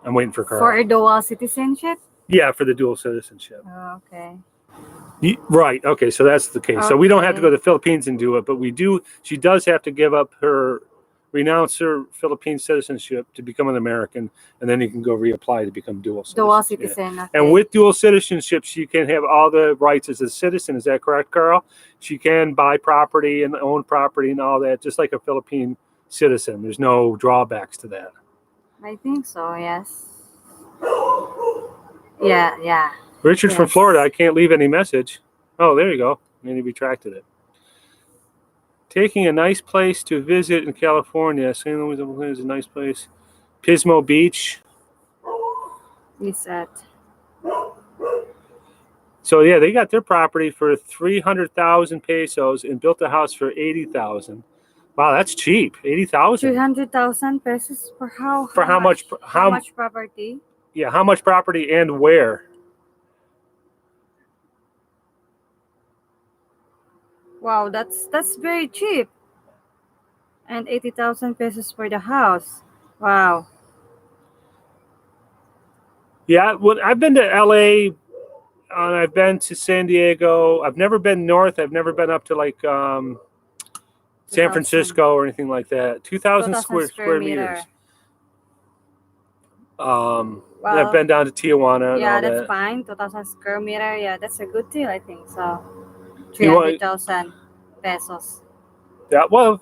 I'm waiting for Carl. For dual citizenship? Yeah, for the dual citizenship. Oh, okay. Right. Okay. So that's the case. So we don't have to go to the Philippines and do it, but we do. She does have to renounce her Philippine citizenship to become an American, and then you can go reapply to become dual citizen. Dual citizen. Yeah. Okay. And with dual citizenship, she can have all the rights as a citizen. Is that correct, Carl? She can buy property and own property and all that, just like a Philippine citizen. There's no drawbacks to that. I think so. Yes. Yeah. Richard from Florida. I can't leave any message. Oh, there you go. Maybe retracted it. Taking a nice place to visit in California. St. Louis is a nice place. Pismo Beach. Is that? So yeah, they got their property for 300,000 pesos and built a house for 80,000. Wow, that's cheap. 80,000. 300,000 pesos for how? For how much? How much property? Yeah, how much property and where? Wow, that's very cheap. And 80,000 pesos for the house. Wow. Yeah, well, I've been to LA, and I've been to San Diego. I've never been north. I've never been up to like San Francisco or anything like that. 2,000 square meters. I've been down to Tijuana. And yeah, all that's that. fine. 2,000 square meter. Yeah, that's a good deal, I think. So 300,000 pesos. Yeah, well,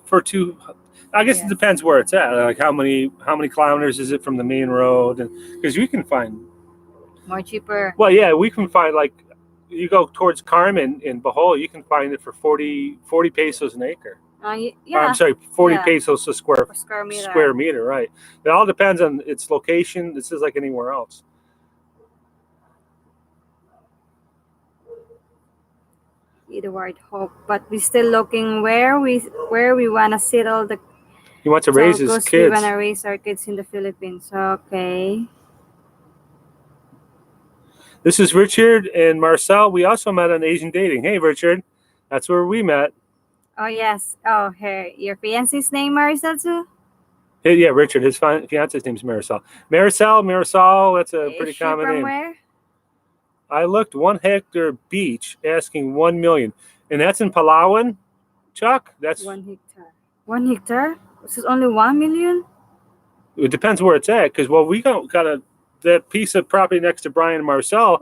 I guess it depends where it's at. Like how many kilometers is it from the main road? And because you can find more cheaper. Well, yeah, we can find like you go towards Carmen in Bohol, you can find it for 40 pesos an acre. Yeah. I'm sorry, 40 pesos a square meter. Square meter, right? It all depends on its location. This is like anywhere else. Edward Hope, but we're still looking where we want to settle the. He wants to raise his kids. We want to raise our kids in the Philippines. Okay. This is Richard and Marcel. We also met on Asian Dating. Hey, Richard, that's where we met. Oh yes. Oh, your fiance's name Maricel too? Hey, yeah, Richard. His fiance's name's Marisol. Marisol. That's a pretty common name. Where? I looked 1 hectare beach, asking 1 million, and that's in Palawan. Chuck, that's 1 hectare. 1 hectare? This is only 1 million. It depends where it's at, because we got that piece of property next to Brian and Marcel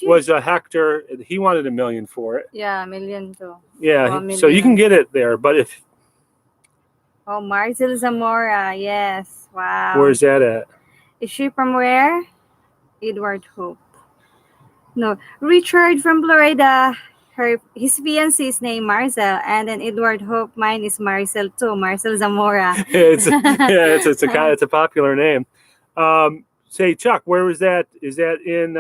was a hectare. He wanted $1 million for it. Yeah, $1 million too. Yeah, so you can get it there, but if. Oh, Maricel Zamora, yes, wow. Where's that at? Is she from where? Edward Hope. No, Richard from Florida. His fiancée is named Marcel, and then Edward Hope. Mine is Maricel too. Maricel Zamora. It's a popular name. Say, Chuck, where was that? Is that in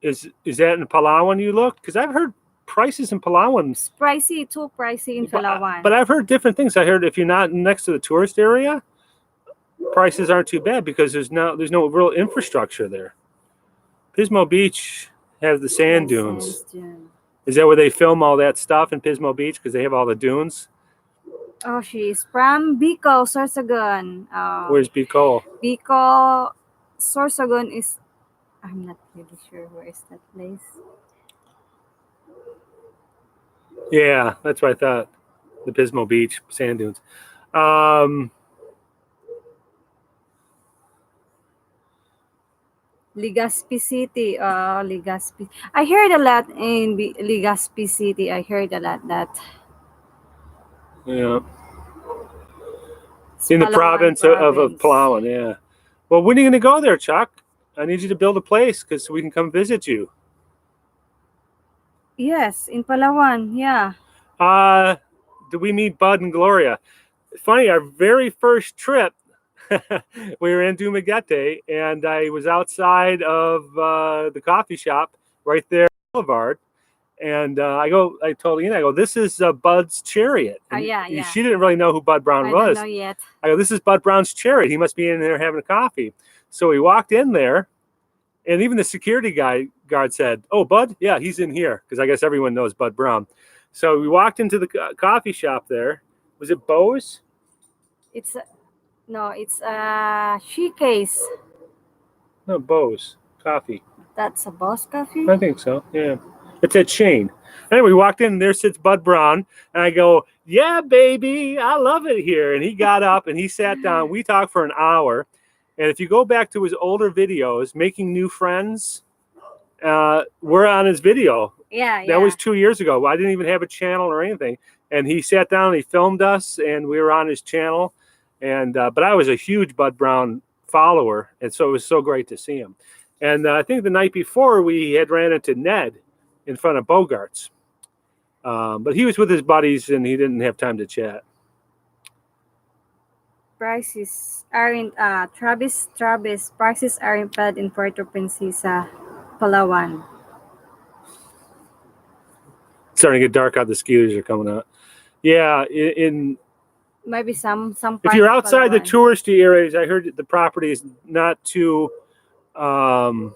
is that in Palawan? You looked, because I've heard prices in Palawan. It's pricey, too pricey in Palawan. But I've heard different things. I heard if you're not next to the tourist area, prices aren't too bad because there's no real infrastructure there. Pismo Beach has the sand dunes. Is that where they film all that stuff in Pismo Beach? Because they have all the dunes. Oh, she's from Bicol, Sorsogon. Where's Bicol? Bicol, Sorsogon is. I'm not really sure where is that place. Yeah, that's what I thought. The Pismo Beach, sand dunes. Legazpi City. Legazpi. I heard a lot in Legazpi City. I heard a lot that. Yeah. It's In the Palawan province of province. Palawan, yeah. Well, when are you going to go there, Chuck? I need you to build a place because we can come visit you. Yes, in Palawan. Yeah. Do we meet Bud and Gloria? Funny, our very first trip, we were in Dumaguete, and I was outside of the coffee shop right there, Boulevard. And I told Ian, I go, this is Bud's Chariot. And Yeah. she didn't really know who Bud Brown I was. don't know yet. I go, this is Bud Brown's Chariot. He must be in there having a coffee. So we walked in there, and even the security guard said, "Oh, Bud, yeah, he's in here," because I guess everyone knows Bud Brown. So we walked into the coffee shop there. Was it Bo's? It's a she case. No, Bo's Coffee. That's a Boss Coffee. I think so. Yeah, it's a chain. Anyway, we walked in, and there sits Bud Brown, and I go, "Yeah, baby, I love it here." And he got up and he sat down. We talked for an hour. And if you go back to his older videos, Making New Friends, we're on his video. Yeah. That was 2 years ago. I didn't even have a channel or anything. And he sat down and he filmed us, and we were on his channel. And but I was a huge Bud Brown follower, and so it was so great to see him. And I think the night before we had ran into Ned in front of Bogart's. But he was with his buddies, and he didn't have time to chat. Prices aren't Travis prices aren't bad in Puerto Princesa, Palawan. It's starting to get dark out. The skiers are coming out. Yeah, Maybe some if you're parts of outside the Palawan. touristy areas, I heard that the property is not too, not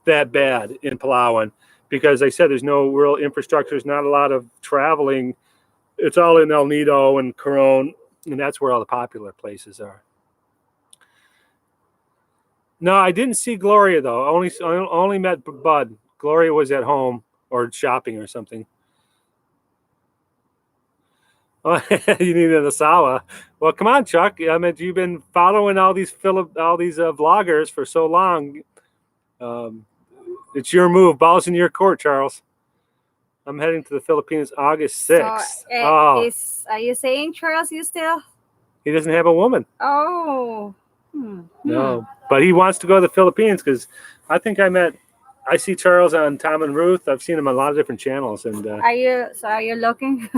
that bad in Palawan, because I said there's no real infrastructure. There's not a lot of traveling. It's all in El Nido and Coron, and that's where all the popular places are. No, I didn't see Gloria though. I only met Bud. Gloria was at home or shopping or something. Oh, you need an Asawa. Well, come on, Chuck. I mean, you've been following all these vloggers for so long. It's your move. Ball's in your court, Charles. I'm heading to the Philippines August 6th. So, are you saying, Charles, you still? He doesn't have a woman. Oh. No, but he wants to go to the Philippines because I see Charles on Tom and Ruth. I've seen him on a lot of different channels. And Are you looking?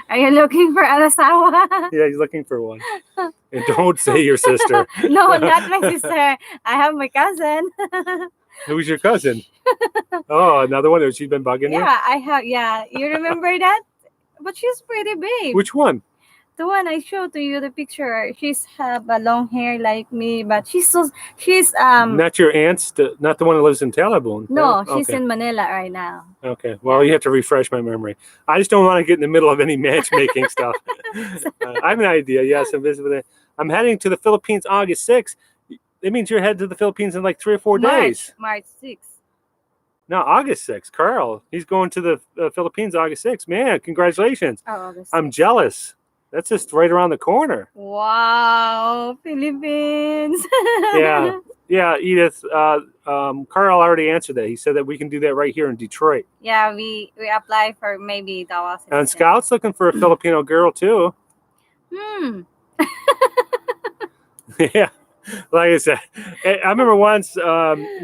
Are you looking for an asawa? yeah, he's looking for one. And don't say your sister. No, not my sister. I have my cousin. Who's your cousin? Oh, another one. She's been bugging you? Yeah, I have. Yeah, you remember that? But she's pretty big. Which one? The one I showed to you, the picture. She's have a long hair like me, but she's Not your aunt's, not the one that lives in Talabon. no, she's Okay. in Manila right now. Okay. Well, you have to refresh my memory. I just don't want to get in the middle of any matchmaking stuff. I have an idea. Yes, I'm heading to the Philippines August 6th. It means you're headed to the Philippines in like 3 or 4 days. March 6th. No, August 6th. Carl, he's going to the Philippines August 6th. Man, congratulations. Oh, August I'm 6th. jealous. That's just right around the corner. Wow, Philippines. Yeah. Yeah, Edith. Carl already answered that. He said that we can do that right here in Detroit. Yeah, we apply for maybe the And Scout's looking for a Filipino girl too. Yeah. Like I said, I remember once one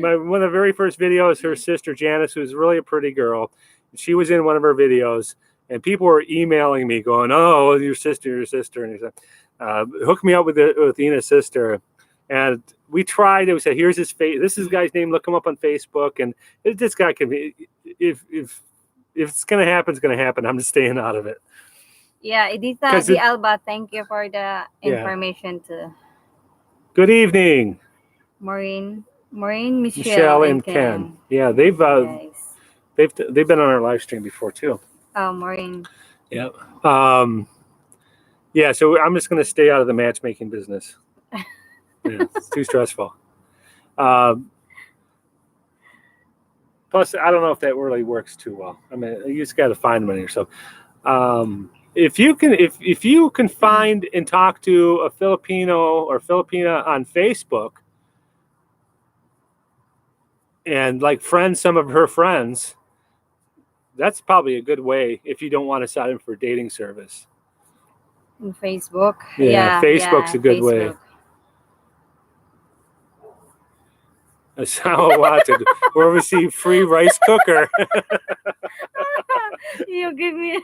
of the very first videos, her sister Janice, who's really a pretty girl, she was in one of her videos, and people were emailing me going, "Oh, your sister," and he said, "Hook me up with Ina's sister." And we tried. We said, "Here's his face. This is the guy's name. Look him up on Facebook." And this guy can be. If it's gonna happen, it's gonna happen. I'm just staying out of it. Yeah, Edita Di Alba, thank you for the information too. Good evening, Maureen, Michelle, and Ken. Yeah, they've been on our live stream before too. Oh, Maureen. Yeah. Yeah, so I'm just going to stay out of the matchmaking business. Yeah, it's too stressful. Plus, I don't know if that really works too well. I mean, you just got to find money yourself. If you can find and talk to a Filipino or Filipina on Facebook and like friend some of her friends, that's probably a good way if you don't want to sign up for a dating service. In Facebook. Yeah, Facebook's a good way. Facebook. So wanted. We'll receive free rice cooker. You give me.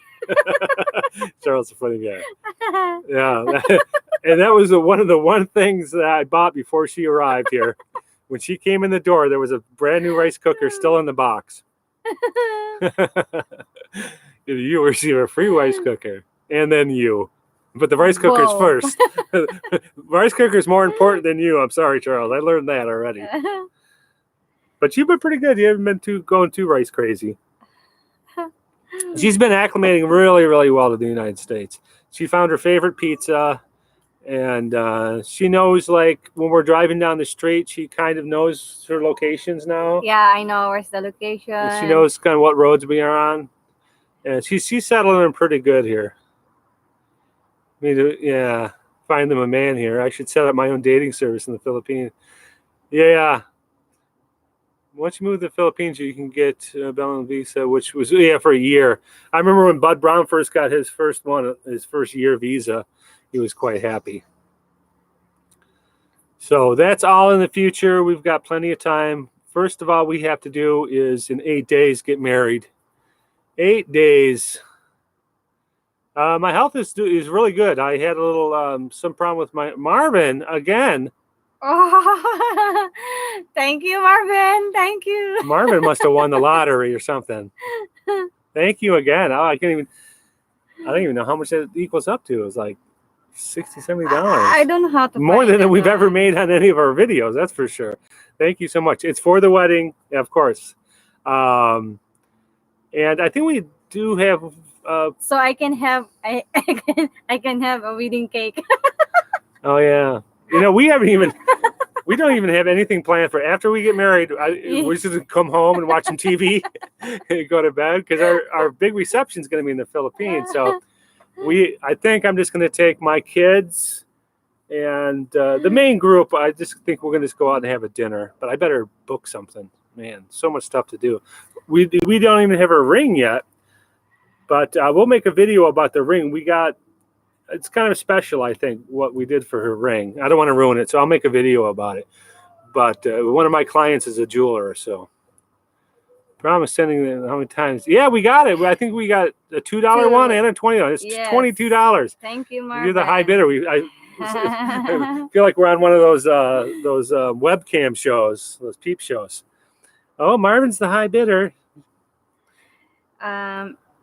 Charles a funny guy. Yeah, and that was one of the one things that I bought before she arrived here. When she came in the door, there was a brand new rice cooker still in the box. You receive a free rice cooker, and then you. But the rice cooker's Whoa. first. Rice cooker's more important than you. I'm sorry, Charles. I learned that already. But you've been pretty good. You haven't been going too rice crazy. She's been acclimating really, really well to the United States. She found her favorite pizza, and she knows, like, when we're driving down the street, she kind of knows her locations now. Yeah, I know where's the location. And she knows kind of what roads we are on. And she's settling in pretty good here. Yeah, find them a man here. I should set up my own dating service in the Philippines. Yeah. Once you move to the Philippines, you can get a Belen visa, which was for a year. I remember when Bud Brown first got his first year visa, he was quite happy. So that's all in the future. We've got plenty of time. First of all, we have to do is in 8 days get married. 8 days. My health is really good. I had a little some problem with my Marvin again. Oh, thank you, Marvin. Thank you. Marvin must have won the lottery or something. Thank you again. Oh, I don't even know how much that equals up to. It was like $60, $70. I don't know how to. More find than it, we've though. ever made on any of our videos. That's for sure. Thank you so much. It's for the wedding, of course. And I think we do have. So I can have I can have a wedding cake. Oh yeah. We don't even have anything planned for after we get married. We're just gonna come home and watch some TV and go to bed because our big reception is going to be in the Philippines. So I think I'm just going to take my kids and the main group. I just think we're going to just go out and have a dinner. But I better book something. Man, so much stuff to do. We don't even have a ring yet. But we'll make a video about the ring. It's kind of special, I think, what we did for her ring. I don't want to ruin it, so I'll make a video about it. But one of my clients is a jeweler, so promise sending them how many times. Yeah, we got it. I think we got a $2 one and a $20. It's Yes. $22. Thank you, Marvin. You're the high bidder. I feel like we're on one of those webcam shows, those peep shows. Oh, Marvin's the high bidder.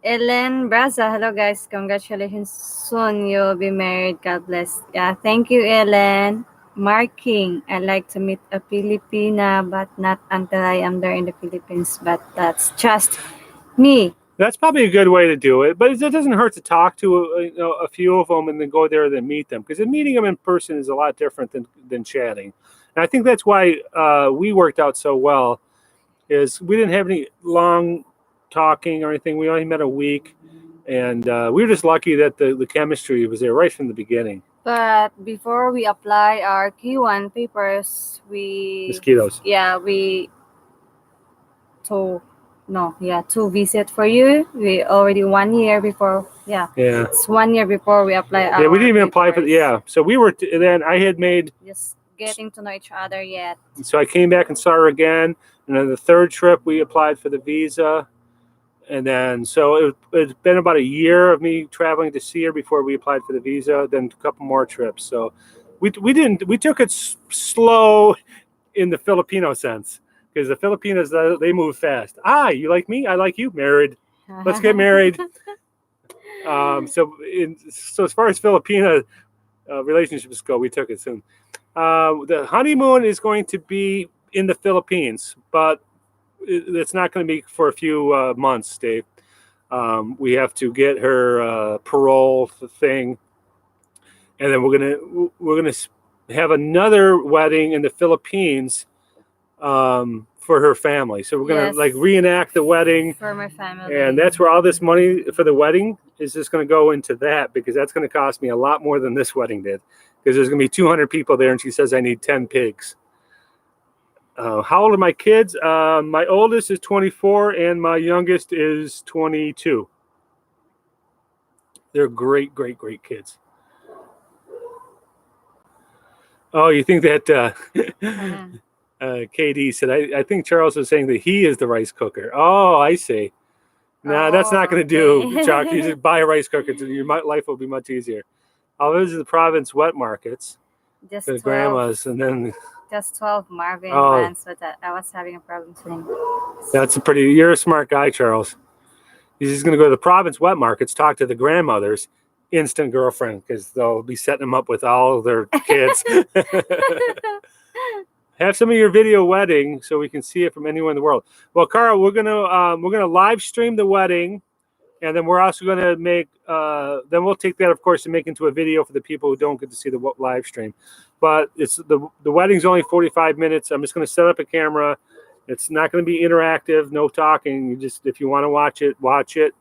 Ellen Braza, hello guys, congratulations, soon you'll be married, God bless. Yeah, thank you, Ellen. Marking, I like to meet a Filipina, but not until I am there in the Philippines, but that's just me. That's probably a good way to do it, but it doesn't hurt to talk to a few of them and then go there and meet them, because meeting them in person is a lot different than chatting. And I think that's why we worked out so well, is we didn't have any long talking or anything. We only met a week, and we were just lucky that the chemistry was there right from the beginning. But before we apply our Q1 papers, Mosquitoes. Yeah, to visit for you. We already 1 year before. Yeah. It's 1 year before we apply. Yeah, we didn't even apply for. So we were. Then I had made. Just getting to know each other yet. So I came back and saw her again, and then the third trip we applied for the visa. And then, so it's been about a year of me traveling to see her before we applied for the visa, then a couple more trips. So we took it slow in the Filipino sense, because the Filipinos, they move fast. You like me? I like you. Married. Let's get married. So as far as Filipina relationships go, we took it soon. The honeymoon is going to be in the Philippines, but it's not going to be for a few months, Dave. We have to get her parole thing and then we're gonna have another wedding in the Philippines for her family. So we're gonna Yes. like reenact the wedding, For my family. and that's where all this money for the wedding is just gonna go into that, because that's gonna cost me a lot more than this wedding did, because there's gonna be 200 people there, and she says I need 10 pigs. How old are my kids? My oldest is 24 and my youngest is 22. They're great kids. Oh, you think that Mhm. KD said, I think Charles was saying that he is the rice cooker. Oh, I see. No, that's not going to do, okay. Chuck. You just buy a rice cooker. Your life will be much easier. I'll visit the province wet markets Just for the 12. grandmas, and then Just 12, Marvin. Oh. Once, but I was having a problem saying. you're a smart guy, Charles. He's just going to go to the province wet markets, talk to the grandmothers, instant girlfriend, because they'll be setting them up with all of their kids. Have some of your video wedding so we can see it from anywhere in the world. Well, Carl, we're gonna live stream the wedding, and then we're also gonna make then we'll take that, of course, and make into a video for the people who don't get to see the live stream. But it's the wedding's only 45 minutes. I'm just gonna set up a camera. It's not going to be interactive, no talking. You just, if you want to watch it, watch it.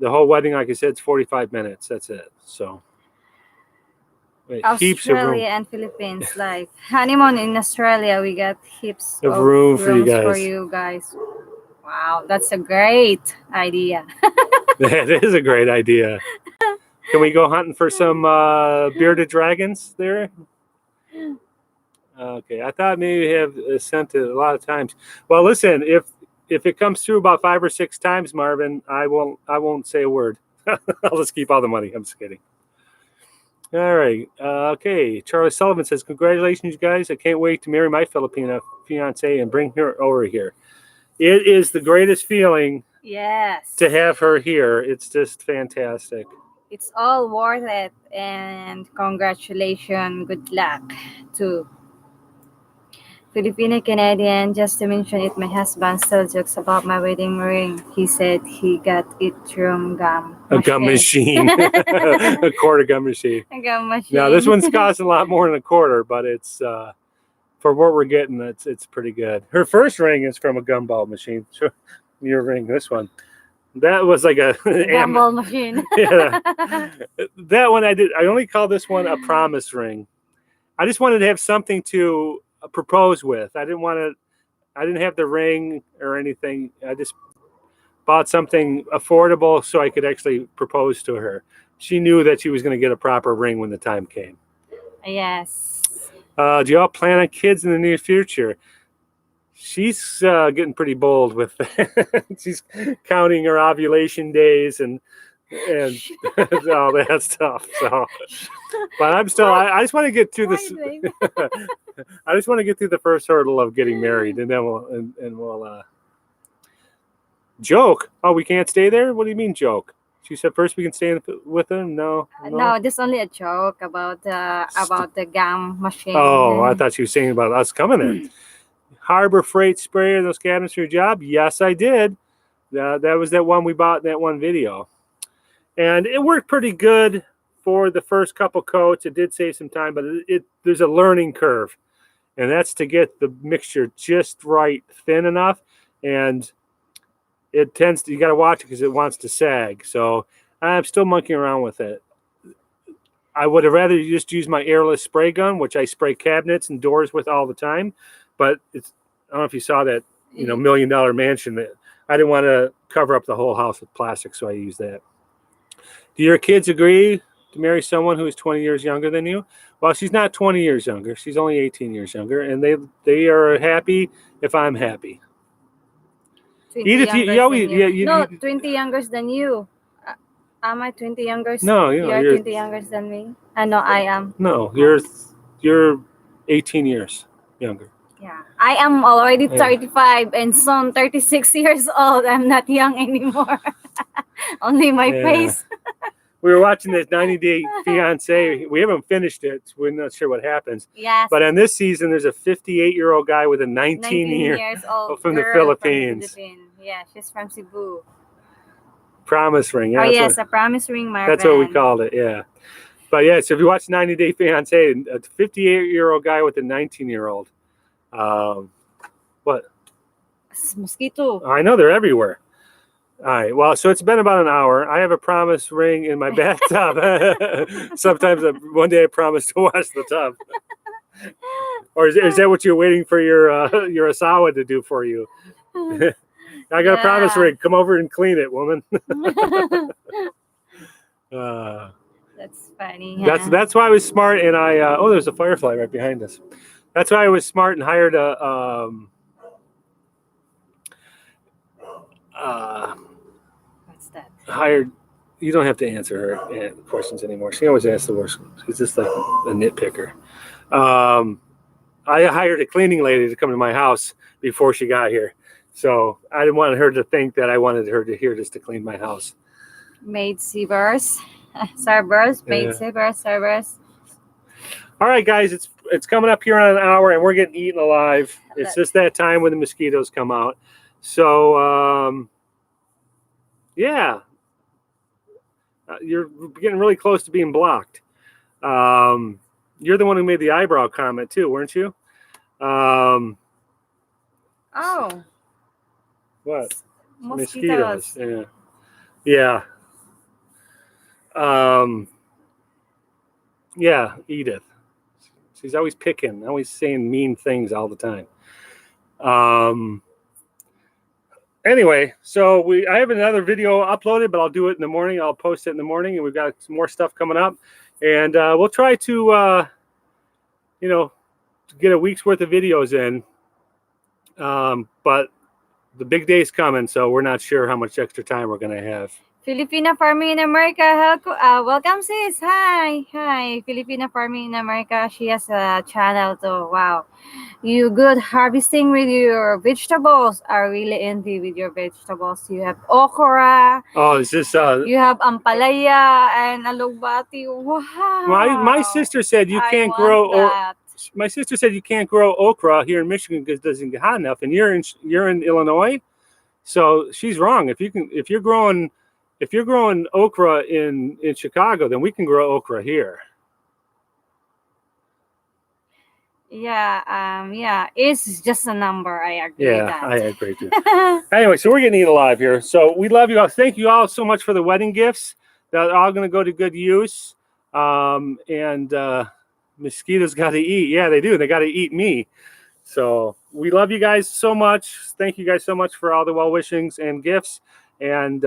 The whole wedding, like I said, it's 45 minutes. That's it. So, heaps of room. Australia and Philippines live. Honeymoon in Australia, we got heaps Of room for you rooms guys. for you guys. Wow, that's a great idea. That is a great idea. Can we go hunting for some bearded dragons there? Okay, I thought maybe have sent it a lot of times. Well, listen, if it comes through about 5 or 6 times, Marvin, I won't say a word. I'll just keep all the money. I'm just kidding. All right. Okay. Charlie Sullivan says, "Congratulations, you guys! I can't wait to marry my Filipina fiance and bring her over here. It is the greatest feeling Yes. to have her here. It's just fantastic." It's all worth it, and congratulations. Good luck to Filipino Canadian. Just to mention it, my husband still jokes about my wedding ring. He said he got it from gum A gum machine, a quarter gum machine. A gum machine. Now this one's costing a lot more than a quarter, but it's for what we're getting, it's pretty good. Her first ring is from a gumball machine. Your ring, this one, that was like a gumball machine. Yeah, that one I did. I only call this one a promise ring. I just wanted to have something to propose with. I didn't have the ring or anything. I just bought something affordable so I could actually propose to her. She knew that she was going to get a proper ring when the time came. Yes. Do y'all plan on kids in the near future? She's getting pretty bold with that. She's counting her ovulation days and all that stuff. So, but I'm still. I just want to get through this. I just want to get through the first hurdle of getting married, and then we'll joke. Oh, we can't stay there. What do you mean joke? She said first we can stay with them. No, no, just only a joke about the gum machine. Oh, I thought she was saying about us coming there. Harbor Freight sprayer, those cabinets for your job? Yes, I did. That was that one we bought in that one video. And it worked pretty good for the first couple coats. It did save some time, but there's a learning curve. And that's to get the mixture just right, thin enough. And it tends to, you got to watch it because it wants to sag. So I'm still monkeying around with it. I would have rather just use my airless spray gun, which I spray cabinets and doors with all the time. But it's, I don't know if you saw that, $1 million mansion that I didn't want to cover up the whole house with plastic, so I used that. Do your kids agree to marry someone who is 20 years younger than you? Well, she's not 20 years younger. She's only 18 years younger, and they are happy if I'm happy. Edith, no, 20 younger than you. Am I 20 younger? No, you're 20 younger than me. No, I am. No, you're 18 years younger. Yeah, I am already 35 and soon 36 years old. I'm not young anymore. Only my face. We were watching this 90 Day Fiance. We haven't finished it. So we're not sure what happens. Yes. But on this season, there's a 58-year-old guy with a 19 years old from the Philippines. Yeah, she's from Cebu. Promise ring. Yeah, a promise ring, Marvin. That's what we called it, yeah. But yeah, so if you watch 90 Day Fiance, a 58-year-old guy with a 19-year-old. What? Mosquito. I know they're everywhere. All right. Well, so it's been about an hour. I have a promise ring in my bathtub. Sometimes one day I promise to wash the tub. Or is that what you're waiting for your Asawa to do for you? I got a promise Yeah. ring. Come over and clean it, woman. That's funny. That's why I was smart, and I oh, there's a firefly right behind us. That's why I was smart and hired a What's that? hired. You don't have to answer her questions anymore. She always asks the worst. She's just like a nitpicker. I hired a cleaning lady to come to my house before she got here, so I didn't want her to think that I wanted her to here just to clean my house. Maid Severs. Servers. Maid Yeah. Severs. Servers. All right, guys, it's coming up here on an hour, and we're getting eaten alive. It's just that time when the mosquitoes come out. So, yeah, you're getting really close to being blocked. You're the one who made the eyebrow comment too, weren't you? Oh, What? mosquitoes. Yeah. Yeah. Yeah, Edith. She's always picking, always saying mean things all the time. Anyway, so I have another video uploaded, but I'll do it in the morning. I'll post it in the morning, and we've got some more stuff coming up. And we'll try to, get a week's worth of videos in. But the big day's coming, so we're not sure how much extra time we're going to have. Filipina Farming in America. Welcome, sis. Hi. Filipina Farming in America. She has a channel too. Wow. You good harvesting with your vegetables. I really envy with your vegetables. You have okra. Oh, is this You have ampalaya and alugbati. Wow. my sister said you can't my sister said you can't grow okra here in Michigan because it doesn't get hot enough, and you're in Illinois, so she's wrong. If you're growing okra in Chicago, then we can grow okra here. Yeah, it's just a number. I agree with that. I agree too. Anyway, so we're getting eaten alive here. So we love you all. Thank you all so much for the wedding gifts. They're all going to go to good use. And mosquitoes got to eat. Yeah, they do. They got to eat me. So we love you guys so much. Thank you guys so much for all the well wishings and gifts. And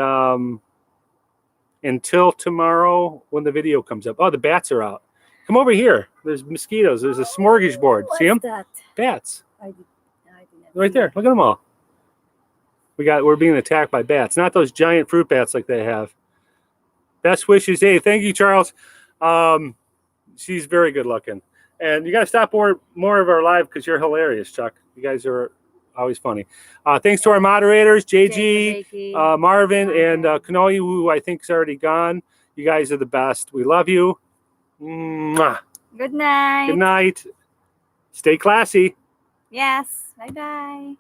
until tomorrow when the video comes up. Oh, the bats are out. Come over here. There's mosquitoes. There's a smorgasbord. See them? That? Bats. I didn't Right there. Look at them all. We're being attacked by bats. Not those giant fruit bats like they have. Best wishes. Hey, thank you, Charles. She's very good looking. And you got to stop more of our live because you're hilarious, Chuck. You guys are always funny. Thanks to our moderators, JG, Marvin, and Kanoi, who I think is already gone. You guys are the best. We love you. Mwah. Good night. Good night. Stay classy. Yes. Bye-bye.